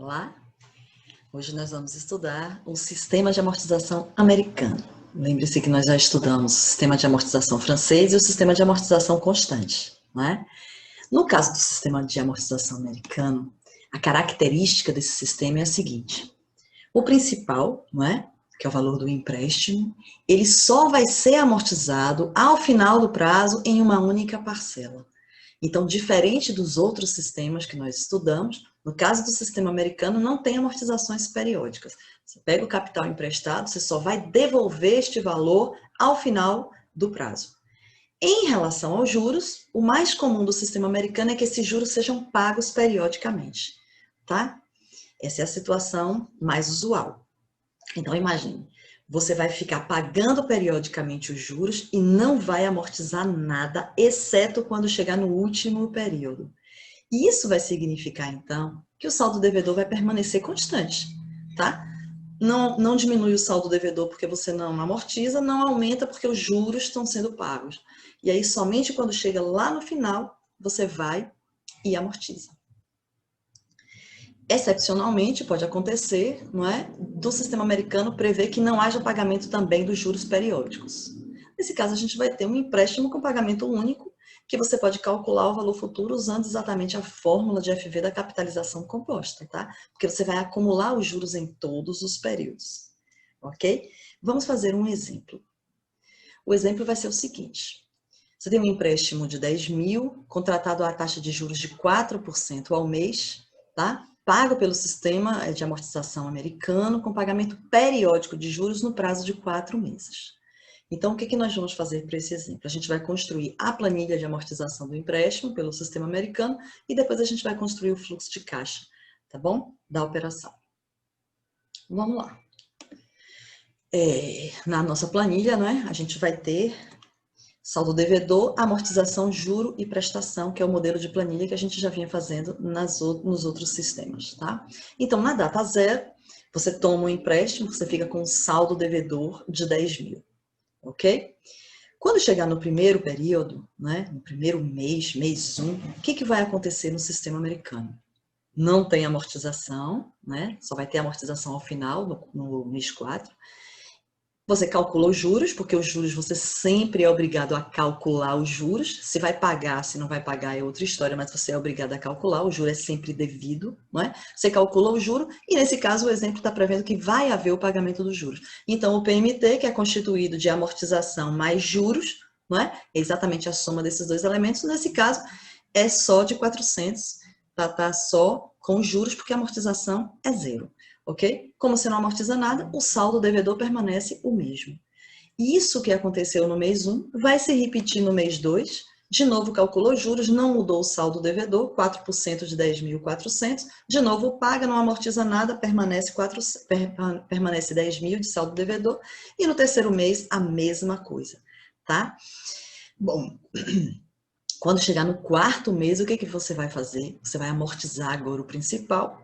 Olá! Hoje nós vamos estudar o sistema de amortização americano. Lembre-se que nós já estudamos o sistema de amortização francês e o sistema de amortização constante, não é? No caso do sistema de amortização americano, a característica desse sistema é a seguinte: o principal, não é? Que é o valor do empréstimo, ele só vai ser amortizado ao final do prazo em uma única parcela. Então, diferente dos outros sistemas que nós estudamos, no caso do sistema americano, não tem amortizações periódicas. Você pega o capital emprestado, você só vai devolver este valor ao final do prazo. Em relação aos juros, o mais comum do sistema americano é que esses juros sejam pagos periodicamente, tá? Essa é a situação mais usual. Então, imagine, você vai ficar pagando periodicamente os juros e não vai amortizar nada, exceto quando chegar no último período. E isso vai significar, então, que o saldo devedor vai permanecer constante, tá? Não diminui o saldo devedor porque você não amortiza, não aumenta porque os juros estão sendo pagos. E aí, somente quando chega lá no final, você vai e amortiza. Excepcionalmente, pode acontecer, não é? Do sistema americano prever que não haja pagamento também dos juros periódicos. Nesse caso, a gente vai ter um empréstimo com pagamento único, que você pode calcular o valor futuro usando exatamente a fórmula de FV da capitalização composta, tá? Porque você vai acumular os juros em todos os períodos, ok? Vamos fazer um exemplo. O exemplo vai ser o seguinte: você tem um empréstimo de 10 mil, contratado a taxa de juros de 4% ao mês, tá? Pago pelo sistema de amortização americano, com pagamento periódico de juros no prazo de 4 meses. Então, o que nós vamos fazer para esse exemplo? A gente vai construir a planilha de amortização do empréstimo pelo sistema americano e depois a gente vai construir o fluxo de caixa, tá bom? Da operação. Vamos lá. Na nossa planilha, né, a gente vai ter saldo devedor, amortização, juro e prestação, que é o modelo de planilha que a gente já vinha fazendo nos outros sistemas, tá? Então, na data zero, você toma um empréstimo, você fica com um saldo devedor de 10 mil, ok? Quando chegar no primeiro período, né, no primeiro mês, mês 1, o que vai acontecer no sistema americano? Não tem amortização, né? Só vai ter amortização ao final, no mês 4. Você calcula os juros, porque os juros você sempre é obrigado a calcular os juros. Se vai pagar, se não vai pagar é outra história, mas você é obrigado a calcular, o juro é sempre devido, não é? Você calcula o juro e, nesse caso, o exemplo está prevendo que vai haver o pagamento dos juros. Então, o PMT, que é constituído de amortização mais juros, não é? É exatamente a soma desses dois elementos. Nesse caso, é só de 400, tá só com juros, porque a amortização é zero. Ok? Como você não amortiza nada, o saldo devedor permanece o mesmo. Isso que aconteceu no mês 1 vai se repetir no mês 2. De novo, calculou juros, não mudou o saldo devedor, 4% de 10.400. De novo, paga, não amortiza nada, permanece 10 mil de saldo devedor. E no terceiro mês, a mesma coisa, tá? Bom, quando chegar no quarto mês, o que você vai fazer? Você vai amortizar agora o principal,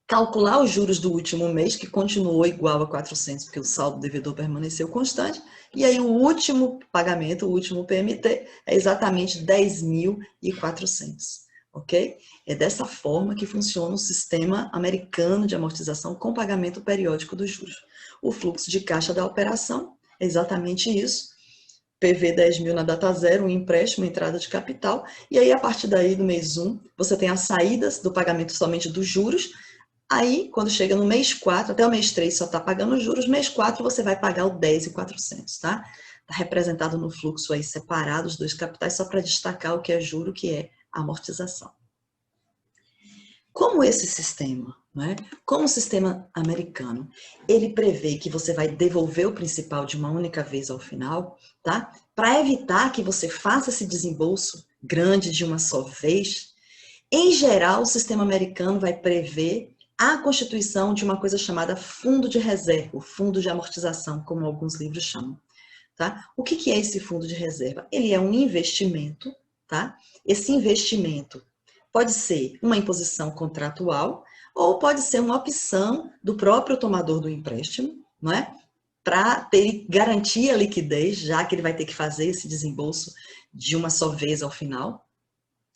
calcular os juros do último mês, que continuou igual a 400, porque o saldo devedor permaneceu constante, e aí o último pagamento, o último PMT, é exatamente 10.400, ok? É dessa forma que funciona o sistema americano de amortização com pagamento periódico dos juros. O fluxo de caixa da operação é exatamente isso. PV 10 mil na data zero, um empréstimo, entrada de capital, e aí a partir daí do mês 1, você tem as saídas do pagamento somente dos juros. Aí, quando chega no mês 4, até o mês 3 só está pagando juros, mês 4 você vai pagar o 10.400, tá? Está representado no fluxo aí separado os dois capitais, só para destacar o que é juro, que é amortização. Como esse sistema, né? Como o sistema americano, ele prevê que você vai devolver o principal de uma única vez ao final, tá? Para evitar que você faça esse desembolso grande de uma só vez, em geral, o sistema americano vai prever a constituição de uma coisa chamada fundo de reserva, fundo de amortização, como alguns livros chamam, tá? O que é esse fundo de reserva? Ele é um investimento, tá? Esse investimento pode ser uma imposição contratual ou pode ser uma opção do próprio tomador do empréstimo, não é? Para garantir a liquidez, já que ele vai ter que fazer esse desembolso de uma só vez ao final.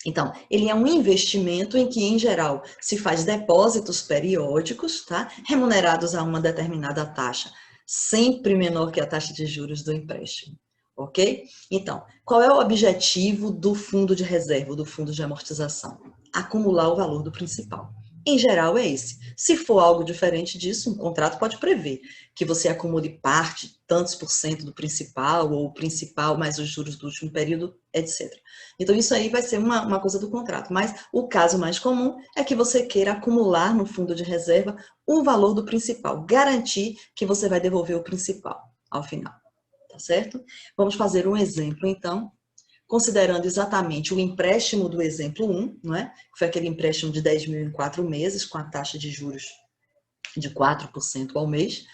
Então, ele é um investimento em que, em geral, se faz depósitos periódicos, tá? Remunerados a uma determinada taxa, sempre menor que a taxa de juros do empréstimo, ok? Então, qual é o objetivo do fundo de reserva, do fundo de amortização? Acumular o valor do principal. Em geral, é esse. Se for algo diferente disso, um contrato pode prever que você acumule parte, tantos por cento do principal, ou o principal mais os juros do último período, etc. Então, isso aí vai ser uma coisa do contrato. Mas o caso mais comum é que você queira acumular no fundo de reserva o valor do principal, garantir que você vai devolver o principal ao final, tá certo? Vamos fazer um exemplo, então, considerando exatamente o empréstimo do exemplo 1, não é? Que foi aquele empréstimo de 10 mil em 4 meses, com a taxa de juros de 4% ao mês.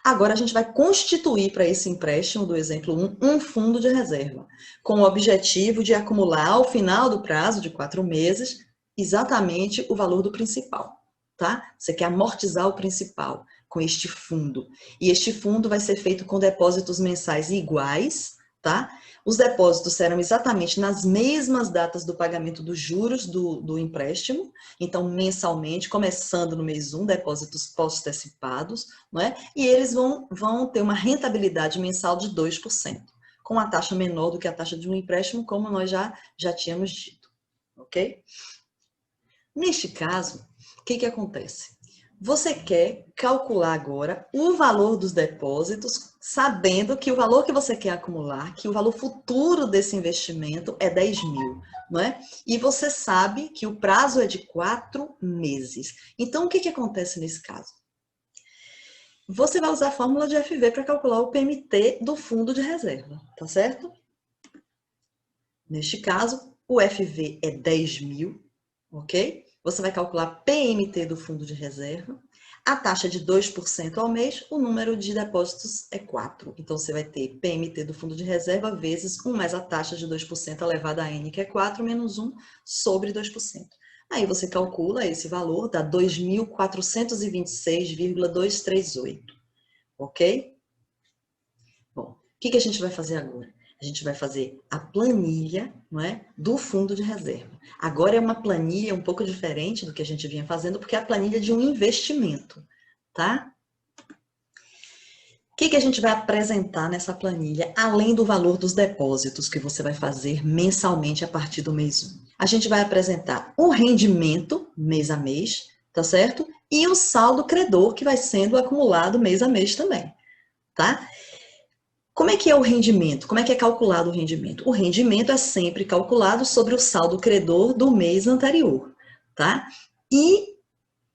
Agora a gente vai constituir para esse empréstimo do exemplo 1 um fundo de reserva, com o objetivo de acumular ao final do prazo de 4 meses exatamente o valor do principal, tá? Você quer amortizar o principal com este fundo. E este fundo vai ser feito com depósitos mensais iguais, tá? Os depósitos serão exatamente nas mesmas datas do pagamento dos juros do empréstimo, então mensalmente, começando no mês 1, depósitos pós-antecipados, não é? E eles vão ter uma rentabilidade mensal de 2%, com uma taxa menor do que a taxa de um empréstimo, como nós já tínhamos dito, ok? Neste caso, o que acontece? Você quer calcular agora o valor dos depósitos, sabendo que o valor que você quer acumular, que o valor futuro desse investimento é 10 mil, não é? E você sabe que o prazo é de 4 meses. Então, o que acontece nesse caso? Você vai usar a fórmula de FV para calcular o PMT do fundo de reserva, tá certo? Neste caso, o FV é 10 mil, ok? Você vai calcular PMT do fundo de reserva, a taxa de 2% ao mês, o número de depósitos é 4. Então, você vai ter PMT do fundo de reserva vezes 1 mais a taxa de 2% elevada a N, que é 4, menos 1 sobre 2%. Aí você calcula esse valor, dá 2.426,238, ok? Bom, o que a gente vai fazer agora? A gente vai fazer a planilha, não é, do fundo de reserva. Agora é uma planilha um pouco diferente do que a gente vinha fazendo, porque é a planilha de um investimento, tá? O que a gente vai apresentar nessa planilha, além do valor dos depósitos que você vai fazer mensalmente a partir do mês 1? A gente vai apresentar o rendimento mês a mês, tá certo? E o saldo credor que vai sendo acumulado mês a mês também, tá? Como é que é o rendimento? Como é que é calculado o rendimento? O rendimento é sempre calculado sobre o saldo credor do mês anterior, tá? E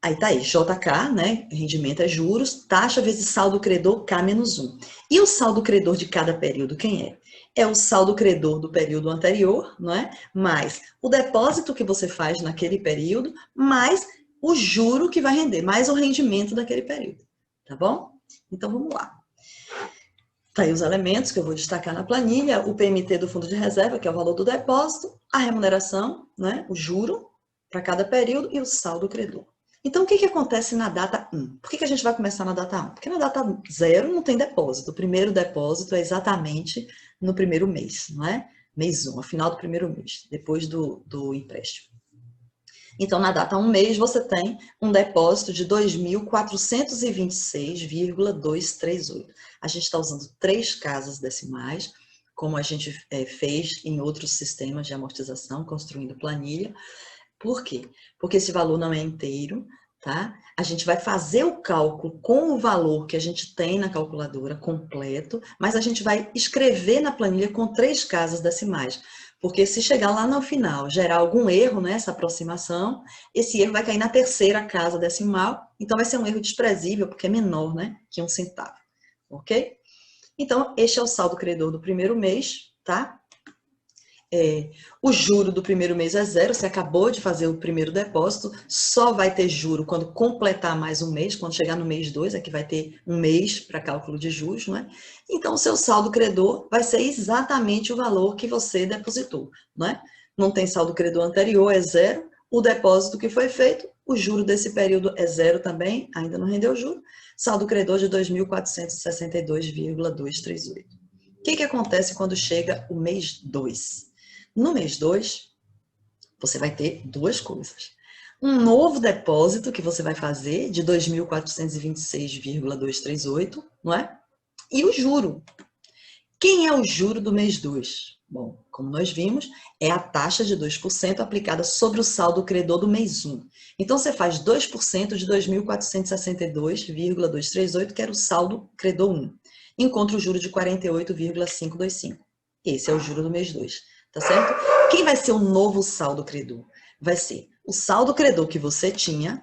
aí tá aí, JK, né? Rendimento é juros, taxa vezes saldo credor K menos 1. E o saldo credor de cada período quem é? É o saldo credor do período anterior, não é? Mais o depósito que você faz naquele período, mais o juro que vai render, mais o rendimento daquele período, tá bom? Então vamos lá. Tá aí os elementos que eu vou destacar na planilha, o PMT do fundo de reserva, que é o valor do depósito, a remuneração, né, o juro para cada período e o saldo credor. Então, o que acontece na data 1? Por que a gente vai começar na data 1? Porque na data 0 não tem depósito. O primeiro depósito é exatamente no primeiro mês, não é? Mês 1, ao final do primeiro mês, depois do empréstimo. Então, na data 1 mês, você tem um depósito de 2.426,238. A gente está usando 3 casas decimais, como a gente fez em outros sistemas de amortização, construindo planilha. Por quê? Porque esse valor não é inteiro, tá? A gente vai fazer o cálculo com o valor que a gente tem na calculadora completo, mas a gente vai escrever na planilha com 3 casas decimais. Porque se chegar lá no final, gerar algum erro nessa aproximação, esse erro vai cair na terceira casa decimal, então vai ser um erro desprezível, porque é menor, né, que 1 centavo, ok? Então, este é o saldo credor do primeiro mês, tá? O juro do primeiro mês é 0, você acabou de fazer o primeiro depósito, só vai ter juro quando completar mais um mês, quando chegar no mês 2, é que vai ter um mês para cálculo de juros, não é? Então, o seu saldo credor vai ser exatamente o valor que você depositou, não é? Não tem saldo credor anterior, é 0, o depósito que foi feito, o juro desse período é 0 também, ainda não rendeu juro, saldo credor de 2.462,238. O que acontece quando chega o mês 2? No mês 2, Você vai ter duas coisas. Um novo depósito que você vai fazer de 2.426,238, não é? E o juro. Quem é o juro do mês 2? Bom, como nós vimos, é a taxa de 2% aplicada sobre o saldo credor do mês 1. Então, você faz 2% de 2.462,238, que era o saldo credor 1. Encontra o juro de 48,525. Esse é o juro do mês 2, tá certo? Quem vai ser o novo saldo credor? Vai ser o saldo credor que você tinha,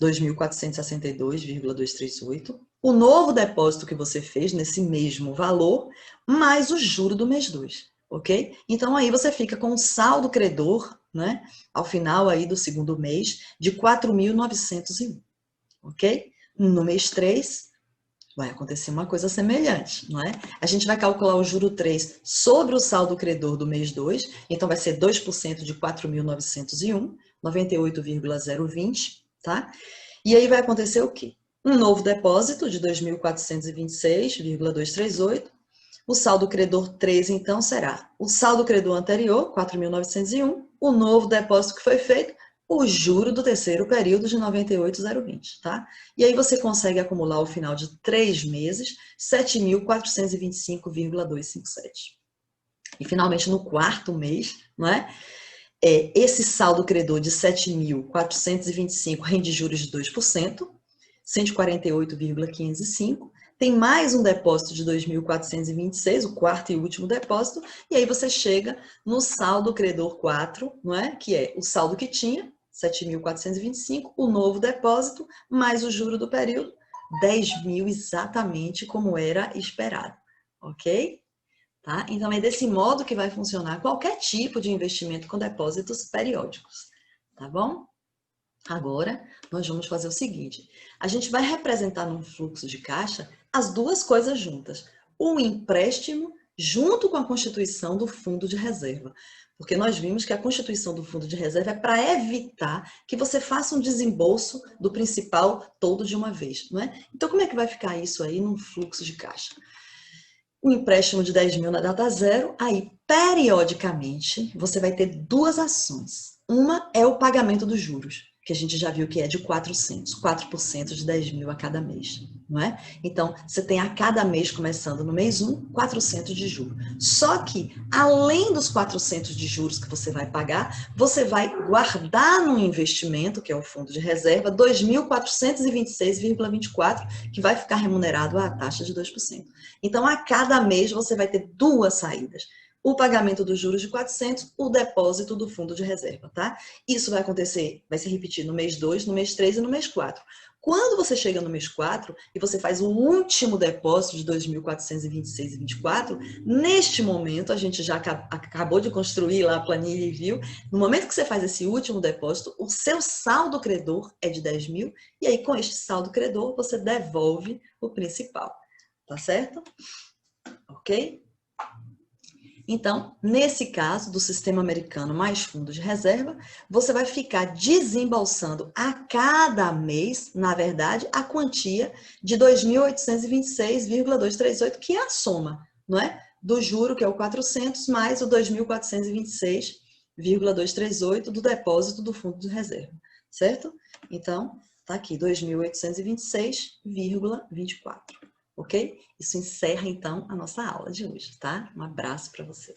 2.462,238, o novo depósito que você fez nesse mesmo valor, mais o juro do mês 2, ok? Então, aí você fica com um saldo credor, né, ao final aí do segundo mês, de 4.901, ok? No mês 3, vai acontecer uma coisa semelhante, não é? A gente vai calcular o juro 3 sobre o saldo credor do mês 2, então vai ser 2% de 4.901, 98,020, tá? E aí vai acontecer o quê? Um novo depósito de 2.426,238. O saldo credor 3, então, será o saldo credor anterior, 4.901, o novo depósito que foi feito, o juro do terceiro período de 98,020, tá? E aí você consegue acumular ao final de 3 meses 7.425,257. E finalmente no quarto mês, não é? Esse saldo credor de 7.425 rende juros de 2%, 148,505. Tem mais um depósito de 2.426, o quarto e último depósito, e aí você chega no saldo credor 4, não é? Que é o saldo que tinha, 7.425, o novo depósito, mais o juro do período, 10.000 exatamente como era esperado, ok? Tá? Então, é desse modo que vai funcionar qualquer tipo de investimento com depósitos periódicos, tá bom? Agora, nós vamos fazer o seguinte, a gente vai representar num fluxo de caixa as duas coisas juntas, o empréstimo junto com a constituição do fundo de reserva, porque nós vimos que a constituição do fundo de reserva é para evitar que você faça um desembolso do principal todo de uma vez, não é? Então, como é que vai ficar isso aí num fluxo de caixa? Um empréstimo de 10.000 na data zero, aí periodicamente você vai ter duas ações. Uma é o pagamento dos juros, que a gente já viu que é de 4% de 10.000 a cada mês, não é? Então, você tem a cada mês, começando no mês 1, 400 de juros. Só que, além dos 400 de juros que você vai pagar, você vai guardar no investimento, que é o fundo de reserva, 2.426,24, que vai ficar remunerado à taxa de 2%. Então, a cada mês você vai ter duas saídas. O pagamento dos juros de 400, o depósito do fundo de reserva, tá? Isso vai acontecer, vai se repetir no mês 2, no mês 3 e no mês 4. Quando você chega no mês 4 e você faz o último depósito de 2.426,24, neste momento, a gente já acabou de construir lá a planilha e viu, no momento que você faz esse último depósito, o seu saldo credor é de 10.000, e aí com este saldo credor você devolve o principal, tá certo? Ok? Então, nesse caso do sistema americano mais fundo de reserva, você vai ficar desembolsando a cada mês, na verdade, a quantia de 2.826,238, que é a soma, não é? Do juro, que é o 400, mais o 2.426,238 do depósito do fundo de reserva, certo? Então, tá aqui, 2.826,24. Ok? Isso encerra, então, a nossa aula de hoje, tá? Um abraço para você.